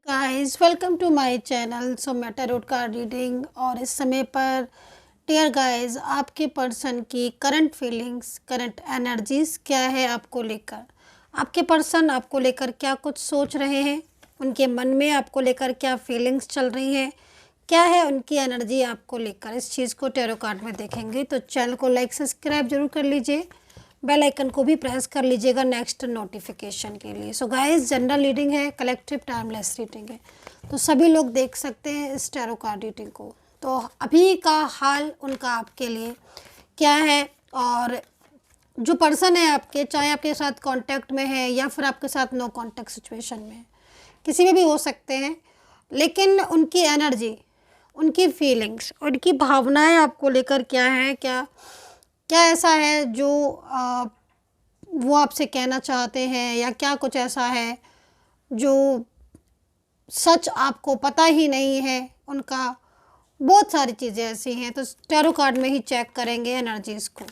Guys welcome to my channel. So मैं tarot card reading और इस समय पर डियर गाइस आपके पर्सन की करंट फीलिंग्स, करंट एनर्जीज क्या है आपको लेकर। आपके पर्सन आपको लेकर क्या कुछ सोच रहे हैं, उनके मन में आपको लेकर क्या फीलिंग्स चल रही हैं, क्या है उनकी एनर्जी आपको लेकर, इस चीज़ को टैरो कार्ड में देखेंगे। तो चैनल को लाइक सब्सक्राइब जरूर कर लीजिए, बेल आइकन को भी प्रेस कर लीजिएगा नेक्स्ट नोटिफिकेशन के लिए। सो गाइस जनरल रीडिंग है, कलेक्टिव टाइमलेस रीडिंग है, तो सभी लोग देख सकते हैं इस टैरो कार्ड रीडिंग को। तो अभी का हाल उनका आपके लिए क्या है, और जो पर्सन है आपके, चाहे आपके साथ कांटेक्ट में है या फिर आपके साथ नो कांटेक्ट सिचुएशन में है, किसी में भी हो सकते हैं, लेकिन उनकी एनर्जी, उनकी फीलिंग्स, उनकी भावनाएं आपको लेकर क्या है, क्या क्या ऐसा है जो वो आपसे कहना चाहते हैं, या क्या कुछ ऐसा है जो सच आपको पता ही नहीं है उनका। बहुत सारी चीज़ें ऐसी हैं, तो टैरो कार्ड में ही चेक करेंगे एनर्जीज़ को।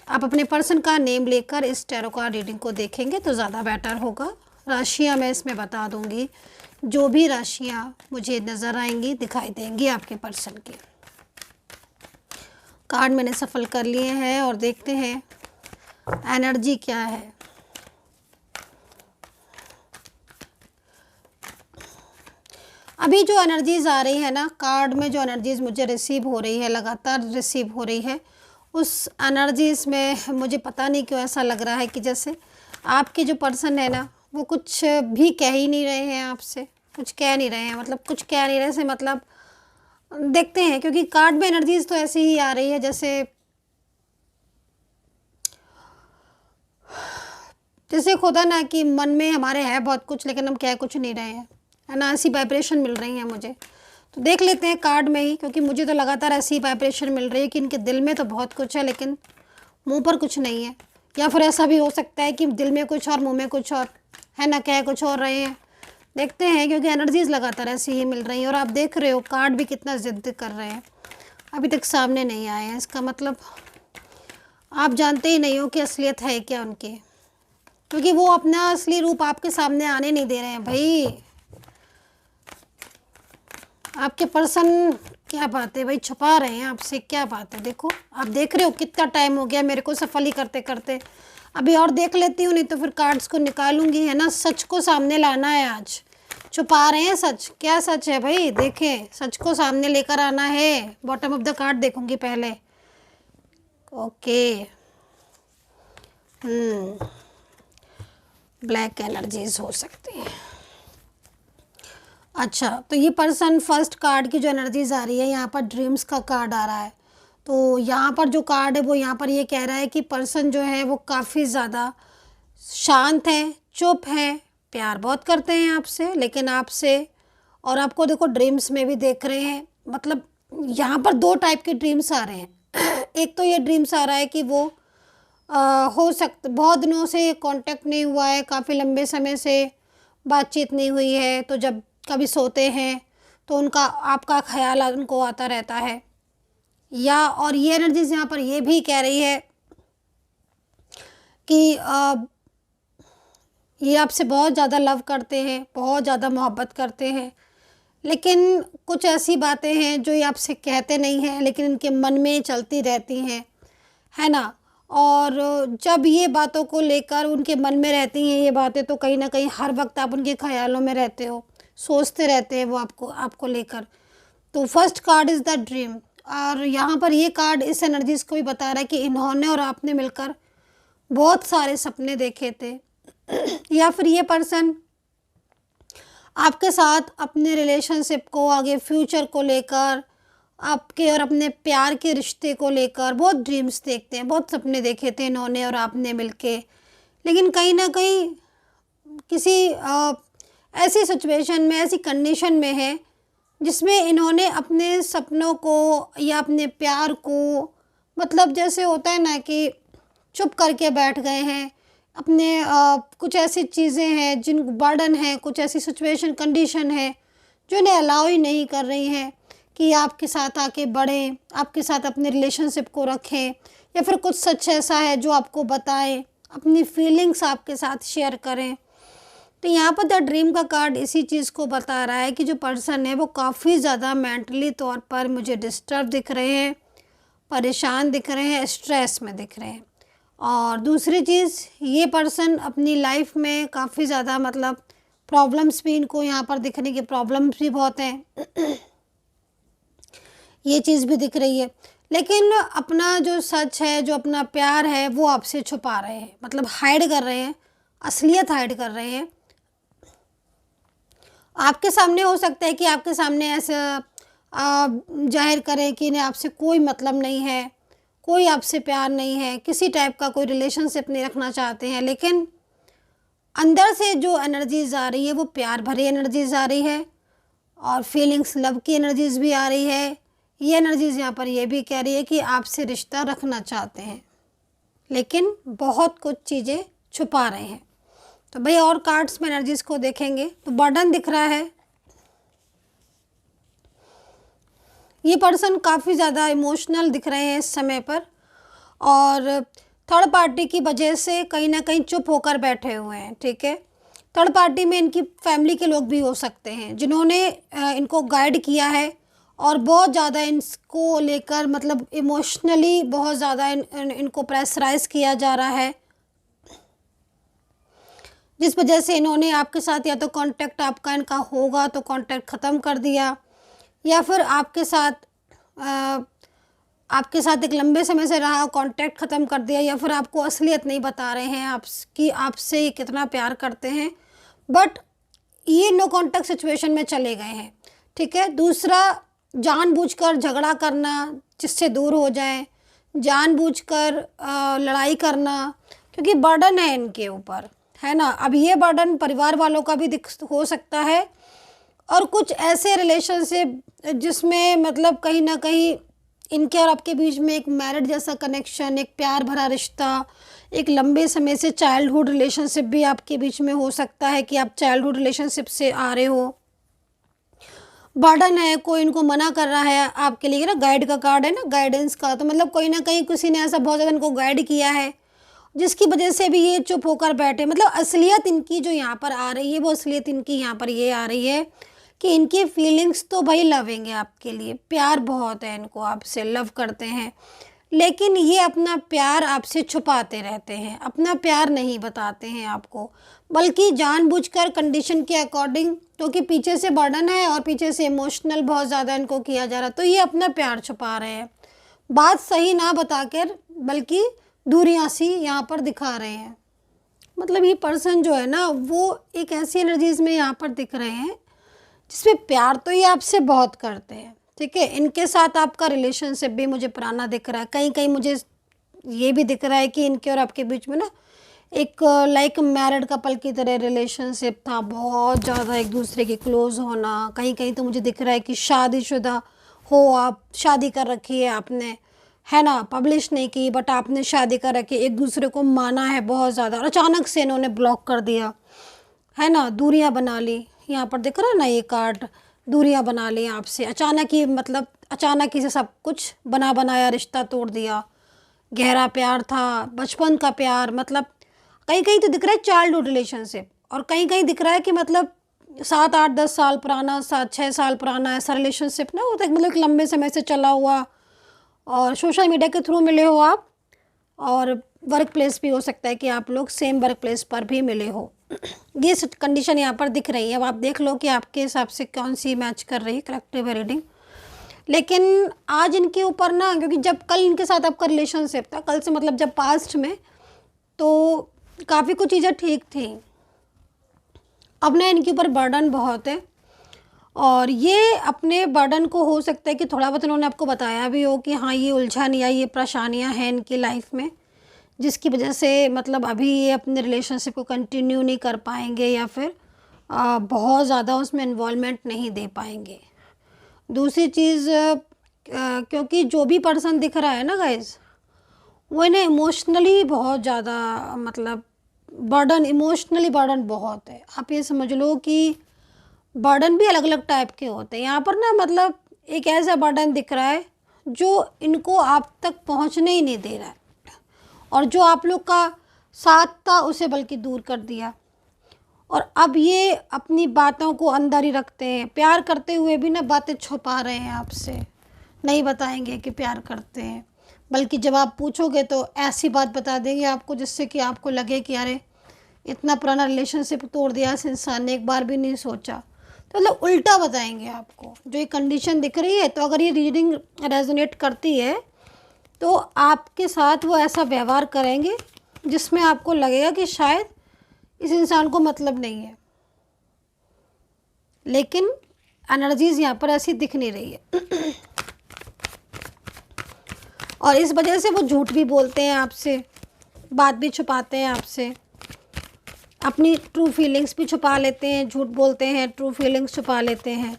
आप अपने पर्सन का नेम लेकर इस टैरो कार्ड रीडिंग को देखेंगे तो ज़्यादा बेटर होगा। राशियाँ मैं इसमें बता दूंगी, जो भी राशियाँ मुझे नज़र आएंगी, दिखाई देंगी आपके पर्सन की। कार्ड मैंने सफल कर लिए हैं और देखते हैं एनर्जी क्या है। अभी जो एनर्जीज आ रही है ना, कार्ड में जो एनर्जीज मुझे रिसीव हो रही है, लगातार रिसीव हो रही है, उस एनर्जीज में मुझे पता नहीं क्यों ऐसा लग रहा है कि जैसे आपके जो पर्सन है ना, वो कुछ भी कह ही नहीं रहे हैं आपसे, कुछ कह नहीं रहे हैं, मतलब कुछ कह नहीं रहे से मतलब देखते हैं, क्योंकि कार्ड में एनर्जीज तो ऐसी ही आ रही है जैसे होता ना कि मन में हमारे है बहुत कुछ, लेकिन हम कह कुछ नहीं रहे हैं, है ना। ऐसी वाइब्रेशन मिल रही है मुझे, तो देख लेते हैं कार्ड में ही, क्योंकि मुझे तो लगातार ऐसी वाइब्रेशन मिल रही है कि इनके दिल में तो बहुत कुछ है लेकिन मुंह पर कुछ नहीं है। या फिर ऐसा भी हो सकता है कि दिल में कुछ और मुंह में कुछ और, है ना, कह कुछ और रहे हैं। देखते हैं, क्योंकि एनर्जीज लगातार ऐसी ही मिल रही हैं। और आप देख रहे हो कार्ड भी कितना जिद कर रहे हैं, अभी तक सामने नहीं आए हैं। इसका मतलब आप जानते ही नहीं हो कि असलियत है क्या उनकी, क्योंकि वो अपना असली रूप आपके सामने आने नहीं दे रहे हैं भाई। आपके पर्सन क्या बात है भाई, छुपा रहे हैं आपसे, क्या बात है। देखो आप देख रहे हो कितना टाइम हो गया मेरे को सफल ही करते करते। अभी और देख लेती हूँ, नहीं तो फिर कार्ड्स को निकालूंगी, है ना। सच को सामने लाना है आज। छुपा रहे हैं सच, क्या सच है भाई, देखें, सच को सामने लेकर आना है। बॉटम ऑफ द कार्ड देखूंगी पहले। ओके, ब्लैक एनर्जीज हो सकती हैं। अच्छा, तो ये पर्सन फर्स्ट कार्ड की जो एनर्जीज आ रही है, यहाँ पर ड्रीम्स का कार्ड आ रहा है। तो यहाँ पर जो कार्ड है वो यहाँ पर ये कह रहा है कि पर्सन जो है वो काफ़ी ज़्यादा शांत है, चुप है, प्यार बहुत करते हैं आपसे, लेकिन आपसे और आपको देखो ड्रीम्स में भी देख रहे हैं। मतलब यहाँ पर दो टाइप के ड्रीम्स आ रहे हैं। एक तो ये ड्रीम्स आ रहा है कि वो हो सकता बहुत दिनों से कांटेक्ट नहीं हुआ है, काफ़ी लंबे समय से बातचीत नहीं हुई है, तो जब कभी सोते हैं तो उनका आपका ख्याल उनको आता रहता है। या और ये एनर्जीज यहाँ पर ये भी कह रही है कि ये आपसे बहुत ज़्यादा लव करते हैं, बहुत ज़्यादा मोहब्बत करते हैं, लेकिन कुछ ऐसी बातें हैं जो ये आपसे कहते नहीं हैं, लेकिन इनके मन में चलती रहती हैं, है ना। और जब ये बातों को लेकर उनके मन में रहती हैं ये बातें, तो कहीं ना कहीं हर वक्त आप उनके ख्यालों में रहते हो, सोचते रहते हैं वो आपको लेकर। तो first card is the dream, और यहाँ पर ये कार्ड इस एनर्जीज को भी बता रहा है कि इन्होंने और आपने मिलकर बहुत सारे सपने देखे थे। या फिर ये पर्सन आपके साथ अपने रिलेशनशिप को, आगे फ्यूचर को लेकर, आपके और अपने प्यार के रिश्ते को लेकर बहुत ड्रीम्स देखते हैं, बहुत सपने देखे थे इन्होंने और आपने मिलके। लेकिन कहीं ना कहीं किसी ऐसी सिचुएशन में, ऐसी कंडीशन में है जिसमें इन्होंने अपने सपनों को या अपने प्यार को, मतलब जैसे होता है ना कि चुप करके बैठ गए हैं। अपने कुछ ऐसी चीज़ें हैं जिन बर्डन है, कुछ ऐसी सिचुएशन, कंडीशन है जो इन्हें अलाउ ही नहीं कर रही हैं कि आपके साथ आके बढ़ें, आपके साथ अपने रिलेशनशिप को रखें, या फिर कुछ सच ऐसा है जो आपको बताएं, अपनी फीलिंग्स आपके साथ शेयर करें। तो यहाँ पर द ड्रीम का कार्ड इसी चीज़ को बता रहा है कि जो पर्सन है वो काफ़ी ज़्यादा मेंटली तौर पर मुझे डिस्टर्ब दिख रहे हैं, परेशान दिख रहे हैं, स्ट्रेस में दिख रहे हैं। और दूसरी चीज़, ये पर्सन अपनी लाइफ में काफ़ी ज़्यादा मतलब प्रॉब्लम्स भी इनको यहाँ पर दिखने की प्रॉब्लम्स भी बहुत हैं ये चीज़ भी दिख रही है। लेकिन अपना जो सच है, जो अपना प्यार है, वो आपसे छुपा रहे हैं, मतलब हाइड कर रहे हैं, असलियत हाइड कर रहे हैं। आपके सामने हो सकता है कि आपके सामने ऐसा जाहिर करें कि इन्हें आपसे कोई मतलब नहीं है, कोई आपसे प्यार नहीं है, किसी टाइप का कोई रिलेशनशिप नहीं रखना चाहते हैं, लेकिन अंदर से जो एनर्जीज आ रही है वो प्यार भरी एनर्जीज आ रही है और फीलिंग्स, लव की एनर्जीज भी आ रही है। ये एनर्जीज यहाँ पर ये भी कह रही है कि आपसे रिश्ता रखना चाहते हैं, लेकिन बहुत कुछ चीज़ें छुपा रहे हैं। तो भाई और कार्ड्स में एनर्जीज को देखेंगे तो बर्डन दिख रहा है। ये पर्सन काफ़ी ज़्यादा इमोशनल दिख रहे हैं इस समय पर और थर्ड पार्टी की वजह से कहीं ना कहीं चुप होकर बैठे हुए हैं। ठीक है, थर्ड पार्टी में इनकी फैमिली के लोग भी हो सकते हैं जिन्होंने इनको गाइड किया है और बहुत ज़्यादा इनको लेकर मतलब इमोशनली बहुत ज़्यादा इनको प्रेशराइज किया जा रहा है, जिस वजह से इन्होंने आपके साथ या तो कांटेक्ट आपका इनका होगा तो कांटेक्ट ख़त्म कर दिया, या फिर आपके साथ एक लंबे समय से रहा कांटेक्ट ख़त्म कर दिया, या फिर आपको असलियत नहीं बता रहे हैं आपसे कितना प्यार करते हैं, बट ये नो कांटेक्ट सिचुएशन में चले गए हैं। ठीक है, दूसरा, जानबूझकर झगड़ा करना जिससे दूर हो जाए, जानबूझकर लड़ाई करना, क्योंकि बर्डन है इनके ऊपर, है ना। अब ये बर्डन परिवार वालों का भी हो सकता है और कुछ ऐसे रिलेशनशिप जिसमें मतलब कहीं ना कहीं इनके और आपके बीच में एक मैरिड जैसा कनेक्शन, एक प्यार भरा रिश्ता, एक लंबे समय से चाइल्डहुड रिलेशनशिप भी आपके बीच में हो सकता है कि आप चाइल्डहुड रिलेशनशिप से आ रहे हो। बर्डन है, कोई इनको मना कर रहा है आपके लिए ना, गाइड का कार्ड है ना, गाइडेंस का, तो मतलब कोई ना कहीं किसी ने ऐसा बहुत ज़्यादा इनको गाइड किया है जिसकी वजह से भी ये चुप होकर बैठे। मतलब असलियत इनकी जो यहाँ पर आ रही है वो असलियत इनकी यहाँ पर ये आ रही है कि इनकी फीलिंग्स तो भाई लविंग है आपके लिए, प्यार बहुत है इनको, आपसे लव करते हैं, लेकिन ये अपना प्यार आपसे छुपाते रहते हैं, अपना प्यार नहीं बताते हैं आपको, बल्कि जानबूझकर कंडीशन के अकॉर्डिंग, क्योंकि पीछे से बर्डन है और पीछे से इमोशनल बहुत ज़्यादा इनको किया जा रहा है, तो ये अपना प्यार छुपा रहे हैं, बात सही ना बताकर बल्कि दूरियां सी यहाँ पर दिखा रहे हैं। मतलब ये पर्सन जो है ना वो एक ऐसी एनर्जीज में यहाँ पर दिख रहे हैं जिसमें प्यार तो ये आपसे बहुत करते हैं। ठीक है, इनके साथ आपका रिलेशनशिप भी मुझे पुराना दिख रहा है, कहीं कहीं मुझे ये भी दिख रहा है कि इनके और आपके बीच में ना एक लाइक मैरिड कपल की तरह रिलेशनशिप था, बहुत ज़्यादा एक दूसरे के क्लोज होना। कहीं कहीं तो मुझे दिख रहा है कि शादीशुदा हो, आप शादी कर रखी है आपने, है ना, पब्लिश नहीं की बट आपने शादी कर रखी, एक दूसरे को माना है बहुत ज़्यादा और अचानक से इन्होंने ब्लॉक कर दिया, है ना, दूरियां बना ली। यहाँ पर दिख रहा है ना ये कार्ड, दूरियां बना ली आपसे अचानक ही, मतलब अचानक ही से सब कुछ बना बनाया रिश्ता तोड़ दिया। गहरा प्यार था, बचपन का प्यार, मतलब कहीं कहीं तो दिख रहा है चाइल्डहुड रिलेशनशिप और कहीं कहीं दिख रहा है कि मतलब 7 8 10 साल पुराना, 7 6 साल पुराना ऐसा रिलेशनशिप ना होता है, मतलब एक लंबे समय से चला हुआ और सोशल मीडिया के थ्रू मिले हो आप, और वर्क प्लेस भी हो सकता है कि आप लोग सेम वर्क प्लेस पर भी मिले हो। ये कंडीशन यहाँ पर दिख रही है। अब आप देख लो कि आपके हिसाब से कौन सी मैच कर रही है कलेक्टिव रीडिंग। लेकिन आज इनके ऊपर ना, क्योंकि जब कल इनके साथ आपका रिलेशनशिप था, कल से मतलब जब पास्ट में, तो काफ़ी कुछ चीज़ें ठीक थी। अब ना इनके ऊपर बर्डन बहुत है और ये अपने बर्डन को हो सकता है कि थोड़ा बहुत इन्होंने आपको बताया भी हो कि हाँ ये उलझन या ये परेशानियां हैं इनकी लाइफ में, जिसकी वजह से मतलब अभी ये अपने रिलेशनशिप को कंटिन्यू नहीं कर पाएंगे या फिर बहुत ज़्यादा उसमें इन्वॉल्वमेंट नहीं दे पाएंगे। दूसरी चीज़, क्योंकि जो भी पर्सन दिख रहा है ना गाइज, वो इन्हें इमोशनली बहुत ज़्यादा मतलब बर्डन, इमोशनली बर्डन बहुत है। आप ये समझ लो कि बर्डन भी अलग अलग टाइप के होते हैं। यहाँ पर ना मतलब एक ऐसा बर्डन दिख रहा है जो इनको आप तक पहुँचने ही नहीं दे रहा है और जो आप लोग का साथ था उसे बल्कि दूर कर दिया। और अब ये अपनी बातों को अंदर ही रखते हैं, प्यार करते हुए भी ना बातें छुपा रहे हैं आपसे, नहीं बताएंगे कि प्यार करते हैं, बल्कि जब आप पूछोगे तो ऐसी बात बता देंगे आपको जिससे कि आपको लगे कि अरे इतना पुराना रिलेशनशिप तोड़ दिया इस इंसान ने, एक बार भी नहीं सोचा। तो मतलब उल्टा बताएंगे आपको जो ये कंडीशन दिख रही है। तो अगर ये रीडिंग रेजोनेट करती है तो आपके साथ वो ऐसा व्यवहार करेंगे जिसमें आपको लगेगा कि शायद इस इंसान को मतलब नहीं है, लेकिन एनर्जीज़ यहाँ पर ऐसी दिख नहीं रही है। और इस वजह से वो झूठ भी बोलते हैं आपसे, बात भी छुपाते हैं आपसे, अपनी ट्रू फीलिंग्स भी छुपा लेते हैं, झूठ बोलते हैं, ट्रू फीलिंग्स छुपा लेते हैं,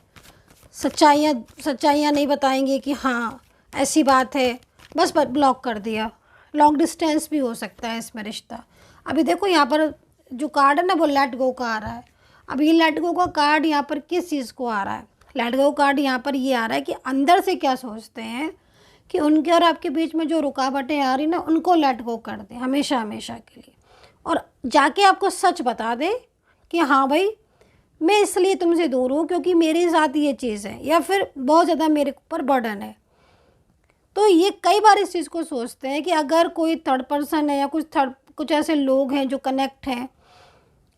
सच्चाइयाँ नहीं बताएंगे कि हाँ ऐसी बात है, बस ब्लॉक कर दिया। लॉन्ग डिस्टेंस भी हो सकता है इसमें रिश्ता। अभी देखो यहाँ पर जो कार्ड है ना वो लेट गो का आ रहा है। अब ये लेट गो का कार्ड यहाँ पर किस चीज़ को आ रहा है? लेट गो कार्ड यहाँ पर ये आ रहा है कि अंदर से क्या सोचते हैं कि उनके और आपके बीच में जो रुकावटें आ रही ना उनको लेट गो कर दें हमेशा हमेशा के लिए, और जाके आपको सच बता दें कि हाँ भाई मैं इसलिए तुमसे दूर हूँ क्योंकि मेरे साथ ये चीज़ है, या फिर बहुत ज़्यादा मेरे ऊपर बर्डन है। तो ये कई बार इस चीज़ को सोचते हैं कि अगर कोई थर्ड पर्सन है या कुछ ऐसे लोग हैं जो कनेक्ट हैं,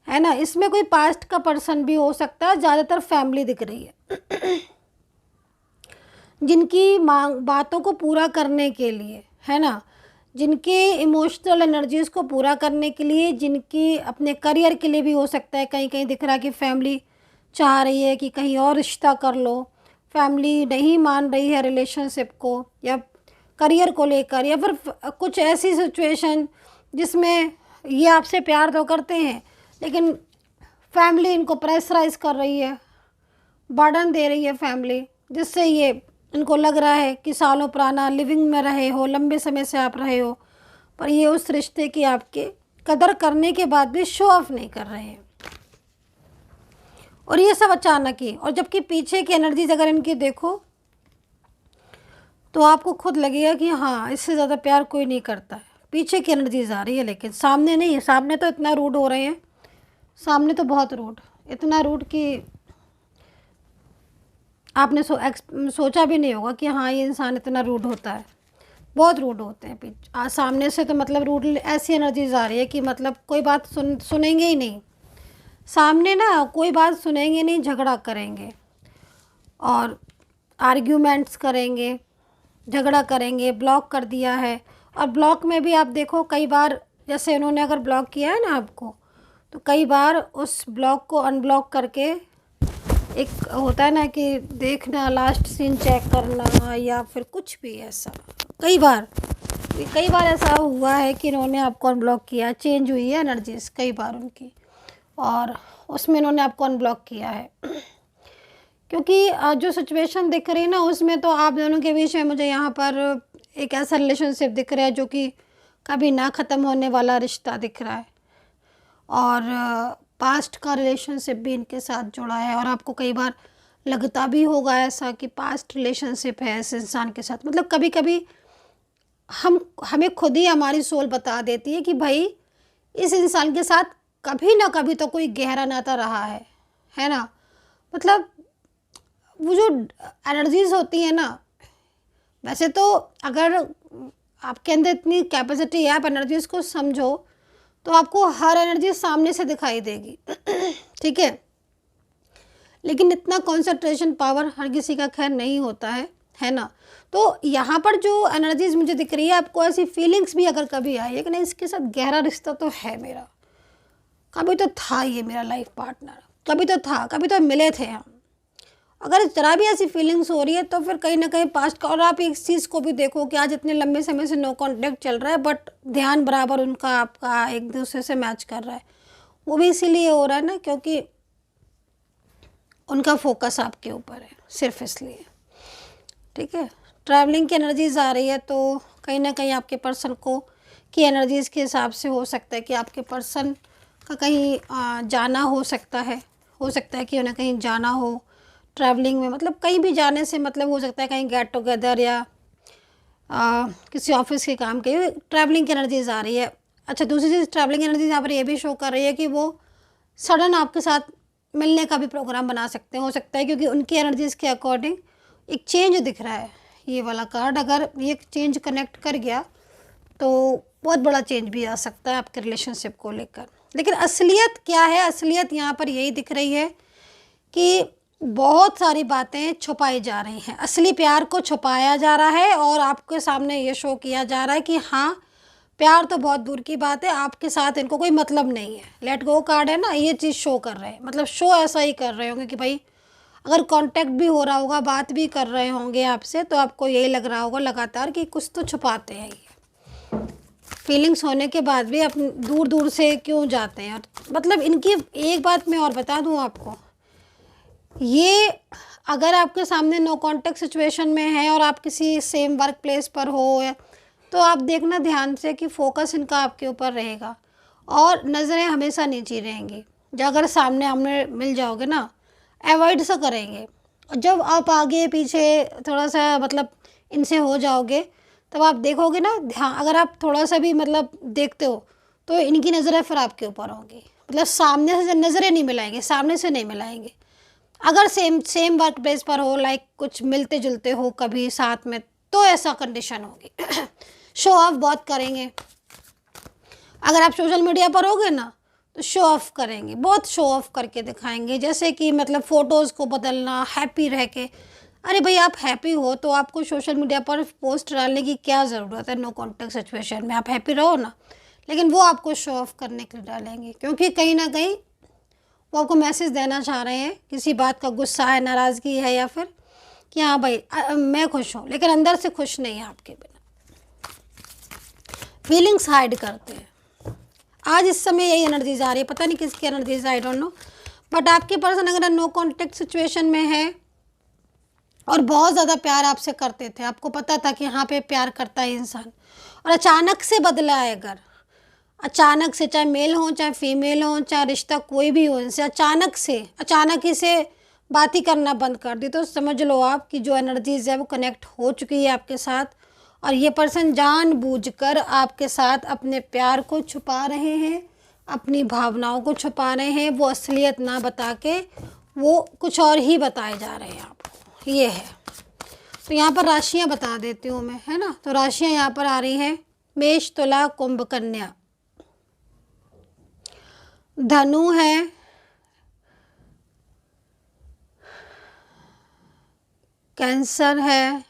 है ना, इसमें कोई पास्ट का पर्सन भी हो सकता है, ज़्यादातर फैमिली दिख रही है जिनकी मांग बातों को पूरा करने के लिए, है ना, जिनके इमोशनल एनर्जीज़ को पूरा करने के लिए, जिनकी अपने करियर के लिए भी हो सकता है। कहीं कहीं दिख रहा है कि फैमिली चाह रही है कि कहीं और रिश्ता कर लो, फैमिली नहीं मान रही है रिलेशनशिप को या करियर को लेकर, या फिर कुछ ऐसी सिचुएशन जिसमें ये आपसे प्यार तो करते हैं लेकिन फैमिली इनको प्रेशराइज कर रही है, बर्डन दे रही है फैमिली, जिससे ये इनको लग रहा है कि सालों पुराना लिविंग में रहे हो, लंबे समय से आप रहे हो, पर ये उस रिश्ते की आपके कदर करने के बाद भी शो ऑफ नहीं कर रहे हैं। और ये सब अचानक ही, और जबकि पीछे की एनर्जीज अगर इनकी देखो तो आपको खुद लगेगा कि हाँ इससे ज़्यादा प्यार कोई नहीं करता है। पीछे की एनर्जीज आ रही है लेकिन सामने नहीं है। सामने तो इतना रूड हो रहे हैं, सामने तो बहुत रूड, इतना रूड कि आपने सोचा भी नहीं होगा कि हाँ ये इंसान इतना रूड होता है। बहुत रूड होते हैं सामने से, तो मतलब रूड ऐसी एनर्जीज आ रही है कि मतलब कोई बात सुनेंगे ही नहीं, सामने ना कोई बात सुनेंगे नहीं, झगड़ा करेंगे और आर्ग्यूमेंट्स करेंगे, झगड़ा करेंगे। ब्लॉक कर दिया है, और ब्लॉक में भी आप देखो कई बार, जैसे उन्होंने अगर ब्लॉक किया है ना आपको, तो कई बार उस ब्लॉक को अनब्लॉक करके, एक होता है ना कि देखना, लास्ट सीन चेक करना, या फिर कुछ भी ऐसा, कई बार ऐसा हुआ है कि इन्होंने आपको अनब्लॉक किया, चेंज हुई है एनर्जीज कई बार उनकी, और उसमें इन्होंने आपको अनब्लॉक किया है। क्योंकि जो सिचुएशन दिख रही है ना उसमें तो आप दोनों के बीच में मुझे यहाँ पर एक ऐसा रिलेशनशिप दिख रहा है जो कि कभी ना ख़त्म होने वाला रिश्ता दिख रहा है, और पास्ट का रिलेशनशिप भी इनके साथ जुड़ा है। और आपको कई बार लगता भी होगा ऐसा कि पास्ट रिलेशनशिप है इस इंसान के साथ। मतलब कभी कभी हमें खुद ही हमारी सोल बता देती है कि भाई इस इंसान के साथ कभी ना कभी तो कोई गहरा नाता रहा है ना। मतलब वो जो एनर्जीज होती है ना, वैसे तो अगर आपके अंदर इतनी कैपेसिटी है, आप एनर्जीज को समझो, तो आपको हर एनर्जी सामने से दिखाई देगी ठीक है, लेकिन इतना कंसंट्रेशन पावर हर किसी का खैर नहीं होता है ना। तो यहाँ पर जो एनर्जीज मुझे दिख रही है, आपको ऐसी फीलिंग्स भी अगर कभी आई है कि नहीं इसके साथ गहरा रिश्ता तो है मेरा, कभी तो था ये मेरा लाइफ पार्टनर, कभी तो मिले थे हम, अगर जरा भी ऐसी फीलिंग्स हो रही है तो फिर कहीं ना कहीं पास्ट का। और आप एक चीज़ को भी देखो कि आज इतने लंबे समय से नो कांटेक्ट चल रहा है, बट ध्यान बराबर उनका आपका एक दूसरे से मैच कर रहा है। वो भी इसीलिए हो रहा है ना क्योंकि उनका फोकस आपके ऊपर है, सिर्फ इसलिए। ठीक है, ट्रैवलिंग की एनर्जीज आ रही है तो कहीं ना कहीं आपके पर्सन को की एनर्जीज़ के हिसाब से हो सकता है कि आपके पर्सन का कहीं जाना हो सकता है कि उन्हें कहीं जाना हो ट्रैवलिंग में। मतलब कहीं भी जाने से मतलब हो सकता है कहीं गेट टुगेदर या किसी ऑफिस के काम के, ट्रैवलिंग की एनर्जीज आ रही है। अच्छा, दूसरी चीज़ ट्रैवलिंग एनर्जीज यहाँ पर ये भी शो कर रही है कि वो सडन आपके साथ मिलने का भी प्रोग्राम बना सकते हैं, हो सकता है, क्योंकि उनकी एनर्जीज़ के अकॉर्डिंग एक चेंज दिख रहा है। ये वाला कार्ड अगर ये चेंज कनेक्ट कर गया तो बहुत बड़ा चेंज भी आ सकता है आपके रिलेशनशिप को लेकर। लेकिन असलियत क्या है? असलियत यहाँ पर यही दिख रही है कि बहुत सारी बातें छुपाई जा रही हैं। असली प्यार को छुपाया जा रहा है और आपके सामने ये शो किया जा रहा है कि हाँ, प्यार तो बहुत दूर की बात है, आपके साथ इनको कोई मतलब नहीं है। लेट गो कार्ड है ना, ये चीज़ शो कर रहे हैं, मतलब शो ऐसा ही कर रहे होंगे कि भाई अगर कांटेक्ट भी हो रहा होगा, बात भी कर रहे होंगे आपसे, तो आपको यही लग रहा होगा लगातार कि कुछ तो छुपाते हैं ये। फीलिंग्स होने के बाद भी अपने दूर दूर से क्यों जाते हैं? और मतलब इनकी एक बात मैं और बता दूं आपको, ये अगर आपके सामने नो कांटेक्ट सिचुएशन में है और आप किसी सेम वर्क प्लेस पर हो, तो आप देखना ध्यान से कि फोकस इनका आपके ऊपर रहेगा और नज़रें हमेशा नीचे रहेंगी। जब अगर सामने आमने मिल जाओगे ना, अवॉइड सा करेंगे। और जब आप आगे पीछे थोड़ा सा मतलब इनसे हो जाओगे, तब आप देखोगे ना, ध्यान अगर आप थोड़ा सा भी मतलब देखते हो तो इनकी नज़रें फिर आपके ऊपर होंगी। मतलब सामने से नज़रें नहीं मिलाएंगे, सामने से नहीं मिलाएंगे। अगर सेम वर्क प्लेस पर हो, लाइक कुछ मिलते जुलते हो कभी साथ में, तो ऐसा कंडीशन होगी। शो ऑफ बहुत करेंगे। अगर आप सोशल मीडिया पर होगे ना, तो शो ऑफ करेंगे, बहुत शो ऑफ करके दिखाएंगे, जैसे कि मतलब फ़ोटोज़ को बदलना, हैप्पी रह के। अरे भाई, आप हैप्पी हो तो आपको सोशल मीडिया पर पोस्ट डालने की क्या ज़रूरत है? नो कॉन्टेक्ट सिचुएशन में आप हैप्पी रहो ना। लेकिन वो आपको शो ऑफ करने के लिए डालेंगे, क्योंकि कहीं ना कहीं वो आपको मैसेज देना चाह रहे हैं, किसी बात का गुस्सा है, नाराज़गी है, या फिर कि हाँ भाई मैं खुश हूँ, लेकिन अंदर से खुश नहीं है आपके बिना। फीलिंग्स हाइड करते हैं। आज इस समय यही एनर्जीज आ रही है, पता नहीं किसकी energies, I don't know. But आपके पर्सन अगर नो कॉन्टेक्ट सिचुएशन में है और बहुत ज़्यादा प्यार आपसे करते थे, आपको पता था कि यहाँ पे प्यार करता है इंसान, और अचानक से बदला है, अगर अचानक से, चाहे मेल हो चाहे फीमेल हो, चाहे रिश्ता कोई भी हो, इनसे अचानक ही से बात ही करना बंद कर दी, तो समझ लो आप कि जो एनर्जीज है वो कनेक्ट हो चुकी है आपके साथ। और ये पर्सन जानबूझकर आपके साथ अपने प्यार को छुपा रहे हैं, अपनी भावनाओं को छुपा रहे हैं। वो असलियत ना बता के वो कुछ और ही बताए जा रहे हैं आपको, ये है। तो यहाँ पर राशियाँ बता देती हूँ मैं, है ना। तो राशियाँ यहाँ पर आ रही हैं, मेष, तुला, कुंभ, कन्या। धनु है, कैंसर है,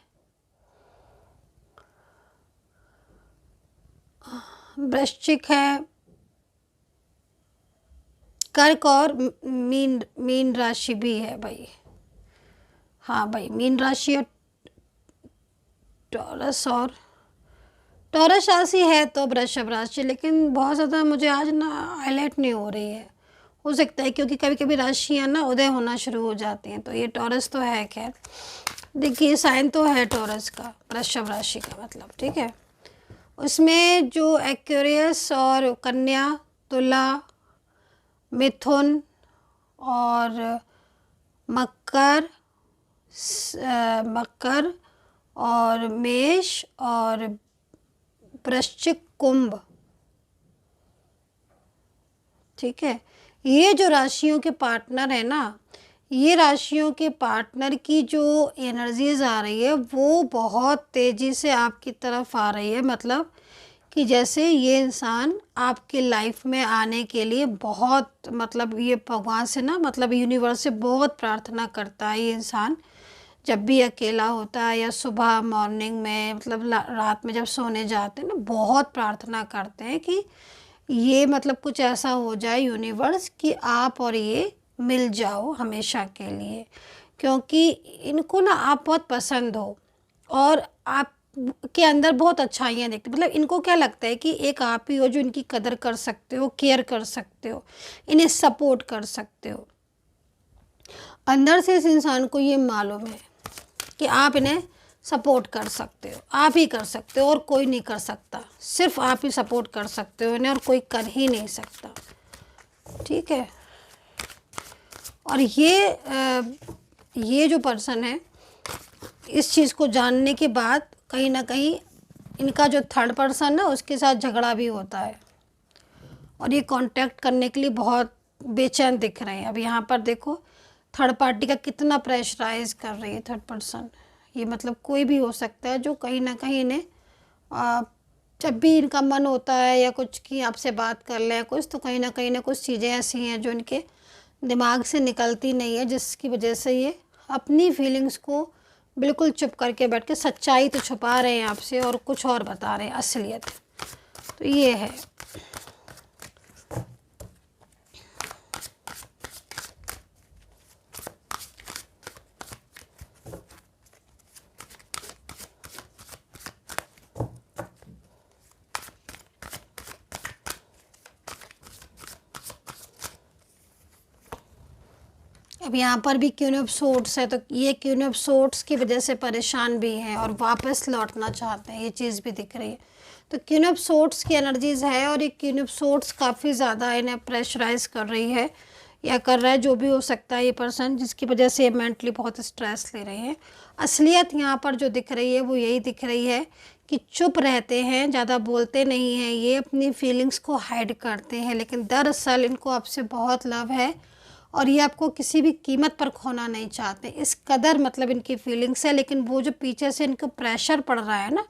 वृश्चिक है, कर्क और मीन राशि भी है भाई। हाँ भाई, मीन राशि और टॉरस राशि है तो वृषभ राशि, लेकिन बहुत ज़्यादा मुझे आज ना हाईलाइट नहीं हो रही है। हो सकता है क्योंकि कभी कभी राशियाँ ना उदय होना शुरू हो जाती हैं। तो ये टॉरस तो है, खैर देखिए साइन तो है टॉरस का, वृषभ राशि का मतलब, ठीक है। उसमें जो एक्वेरियस और कन्या, तुला, मिथुन और मकर और मेष और वृश्चिक, कुंभ, ठीक है। ये जो राशियों के पार्टनर है ना, ये राशियों के पार्टनर की जो एनर्जीज आ रही है वो बहुत तेज़ी से आपकी तरफ आ रही है। मतलब कि जैसे ये इंसान आपके लाइफ में आने के लिए बहुत, मतलब ये भगवान से ना, मतलब यूनिवर्स से बहुत प्रार्थना करता है ये इंसान। जब भी अकेला होता है या सुबह मॉर्निंग में, मतलब रात में जब सोने जाते हैं ना, बहुत प्रार्थना करते हैं कि ये मतलब कुछ ऐसा हो जाए यूनिवर्स कि आप और ये मिल जाओ हमेशा के लिए, क्योंकि इनको ना आप बहुत पसंद हो और आप के अंदर बहुत अच्छाइयाँ देखते। मतलब इनको क्या लगता है कि एक आप ही हो जो इनकी कदर कर सकते हो, केयर कर सकते हो, इन्हें सपोर्ट कर सकते हो। अंदर से इस इंसान को ये मालूम है कि आप इन्हें सपोर्ट कर सकते हो, आप ही कर सकते हो और कोई नहीं कर सकता। सिर्फ आप ही सपोर्ट कर सकते हो इन्हें और कोई कर ही नहीं सकता, ठीक है। और ये जो पर्सन है, इस चीज़ को जानने के बाद कहीं ना कहीं इनका जो थर्ड पर्सन है उसके साथ झगड़ा भी होता है और ये कांटेक्ट करने के लिए बहुत बेचैन दिख रहे हैं। अब यहाँ पर देखो थर्ड पार्टी का कितना प्रेशराइज कर रही है थर्ड पर्सन। ये मतलब कोई भी हो सकता है जो कहीं ना कहीं इन्हें जब भी इनका मन होता है या कुछ कि आपसे बात कर ले कुछ, तो कहीं ना कुछ चीज़ें ऐसी हैं जो इनके दिमाग से निकलती नहीं है, जिसकी वजह से ये अपनी फीलिंग्स को बिल्कुल चुप करके बैठ के सच्चाई तो छुपा रहे हैं आपसे और कुछ और बता रहे हैं असलियत। तो ये है। अब यहाँ पर भी क्वीन ऑफ सोर्ड्स है, तो ये क्वीन ऑफ सोर्ड्स की वजह से परेशान भी हैं और वापस लौटना चाहते हैं, ये चीज़ भी दिख रही है। तो क्वीन ऑफ सोर्ड्स की एनर्जीज़ है और ये क्वीन ऑफ सोर्ड्स काफ़ी ज़्यादा इन्हें प्रेशराइज कर रही है या कर रहा है, जो भी हो सकता है ये पर्सन, जिसकी वजह से ये मेंटली बहुत स्ट्रेस ले रहे हैं। असलियत यहाँ पर जो दिख रही है वो यही दिख रही है कि चुप रहते हैं, ज़्यादा बोलते नहीं हैं, ये अपनी फीलिंग्स को हाइड करते हैं, लेकिन दरअसल इनको आपसे बहुत लव है और ये आपको किसी भी कीमत पर खोना नहीं चाहते। इस कदर मतलब इनकी फीलिंग्स है, लेकिन वो जो पीछे से इनको प्रेशर पड़ रहा है ना,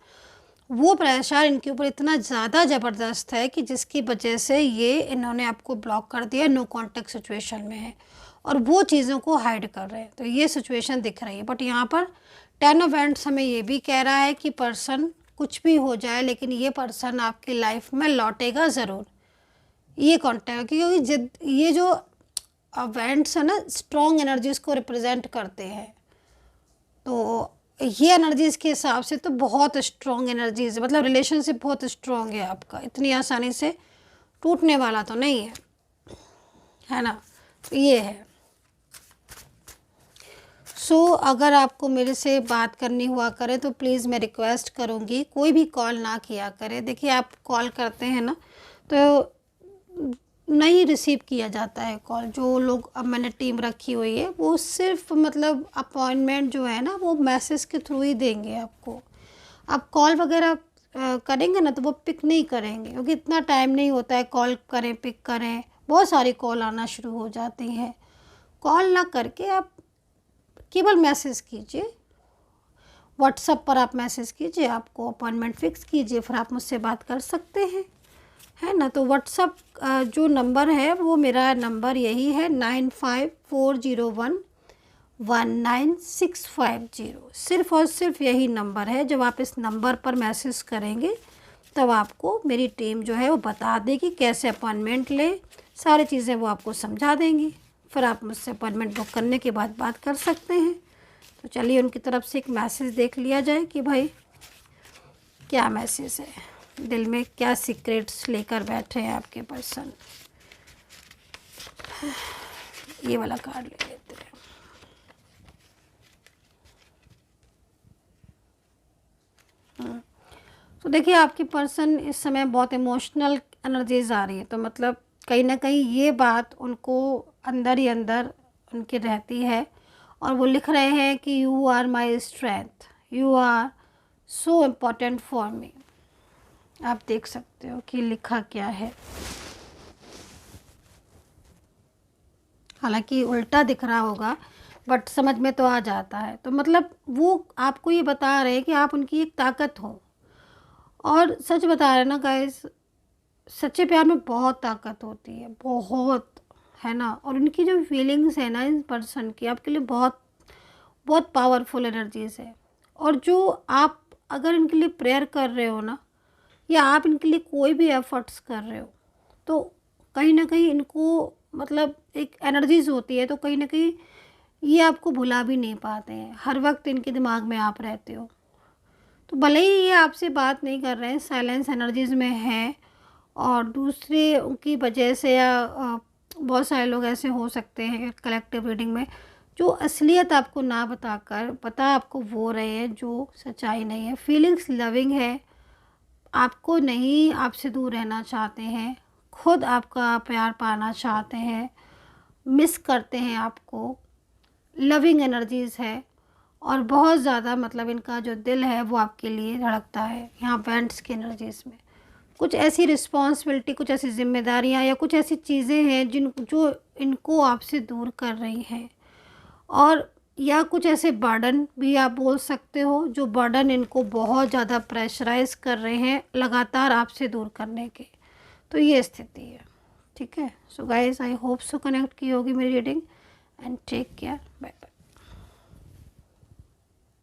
वो प्रेशर इनके ऊपर इतना ज़्यादा ज़बरदस्त है कि जिसकी वजह से ये इन्होंने आपको ब्लॉक कर दिया, नो कांटेक्ट सिचुएशन में है और वो चीज़ों को हाइड कर रहे हैं। तो ये सिचुएशन दिख रही है। बट यहाँ पर 10 ऑफ वैंड्स हमें ये भी कह रहा है कि पर्सन कुछ भी हो जाए लेकिन ये पर्सन आपकी लाइफ में लौटेगा ज़रूर। ये कॉन्टेक्ट, क्योंकि ये जो इवेंट्स है ना, स्ट्रॉन्ग एनर्जीज़ को रिप्रेजेंट करते हैं, तो ये एनर्जीज़ के हिसाब से तो बहुत स्ट्रॉन्ग एनर्जीज़, मतलब रिलेशनशिप बहुत स्ट्रॉन्ग है आपका, इतनी आसानी से टूटने वाला तो नहीं है ना। तो ये है। अगर आपको मेरे से बात करनी हुआ करे तो प्लीज़ मैं रिक्वेस्ट करूँगी कोई भी कॉल ना किया करे। देखिए आप कॉल करते हैं ना तो नहीं रिसीव किया जाता है कॉल। जो लोग, अब मैंने टीम रखी हुई है वो सिर्फ मतलब अपॉइंटमेंट जो है ना वो मैसेज के थ्रू ही देंगे आपको। आप कॉल वगैरह करेंगे ना तो वो पिक नहीं करेंगे, क्योंकि इतना टाइम नहीं होता है कॉल करें पिक करें, बहुत सारी कॉल आना शुरू हो जाती हैं। कॉल ना करके आप केवल मैसेज कीजिए, व्हाट्सएप पर आप मैसेज कीजिए, आपको अपॉइंटमेंट फ़िक्स कीजिए, फिर आप मुझसे बात कर सकते हैं, है ना। तो व्हाट्सअप जो नंबर है वो मेरा नंबर यही है 9540119650। सिर्फ़ और सिर्फ यही नंबर है। जब आप इस नंबर पर मैसेज करेंगे तब आपको मेरी टीम जो है वो बता देगी कैसे अपॉइंटमेंट ले, सारी चीज़ें वो आपको समझा देंगी। फिर आप मुझसे अपॉइंटमेंट बुक करने के बाद बात कर सकते हैं। तो चलिए उनकी तरफ से एक मैसेज देख लिया जाए कि भाई क्या मैसेज है, दिल में क्या सीक्रेट्स लेकर बैठे हैं आपके पर्सन। ये वाला कार्ड ले लेते हैं। तो देखिए आपकी पर्सन इस समय बहुत इमोशनल एनर्जीज आ रही है, तो मतलब कहीं ना कहीं ये बात उनको अंदर ही अंदर उनकी रहती है और वो लिख रहे हैं कि you are my strength, you are so important for me. आप देख सकते हो कि लिखा क्या है, हालांकि उल्टा दिख रहा होगा बट समझ में तो आ जाता है। तो मतलब वो आपको ये बता रहे हैं कि आप उनकी एक ताकत हो, और सच बता रहे हैं ना गाइस, सच्चे प्यार में बहुत ताकत होती है, बहुत, है ना। और उनकी जो फीलिंग्स है ना इस पर्सन की आपके लिए बहुत बहुत पावरफुल एनर्जीज है। और जो आप अगर इनके लिए प्रेयर कर रहे हो ना, या आप इनके लिए कोई भी एफर्ट्स कर रहे हो, तो कहीं ना कहीं इनको मतलब एक एनर्जीज होती है, तो कहीं ना कहीं ये आपको भुला भी नहीं पाते हैं, हर वक्त इनके दिमाग में आप रहते हो। तो भले ही ये आपसे बात नहीं कर रहे हैं, साइलेंस एनर्जीज में हैं, और दूसरे की वजह से या बहुत सारे लोग ऐसे हो सकते हैं कलेक्टिव रीडिंग में जो असलियत आपको ना बताकर पता आपको वो रहे हैं जो सच्चाई नहीं है। फीलिंग्स लविंग है, आपको नहीं, आपसे दूर रहना चाहते हैं, खुद आपका प्यार पाना चाहते हैं, मिस करते हैं आपको, लविंग एनर्जीज़ है, और बहुत ज़्यादा मतलब इनका जो दिल है वो आपके लिए धड़कता है यहाँ बैंड्स की एनर्जीज़ में। कुछ ऐसी रिस्पॉन्सिबिलिटी, कुछ ऐसी जिम्मेदारियाँ या कुछ ऐसी चीज़ें हैं जो इनको आपसे दूर कर रही हैं, और या कुछ ऐसे बर्डन भी आप बोल सकते हो जो बर्डन इनको बहुत ज़्यादा प्रेशराइज कर रहे हैं लगातार आपसे दूर करने के। तो ये स्थिति है, ठीक है। So guys, I hope so connect की होगी मेरी reading, and take care, bye bye.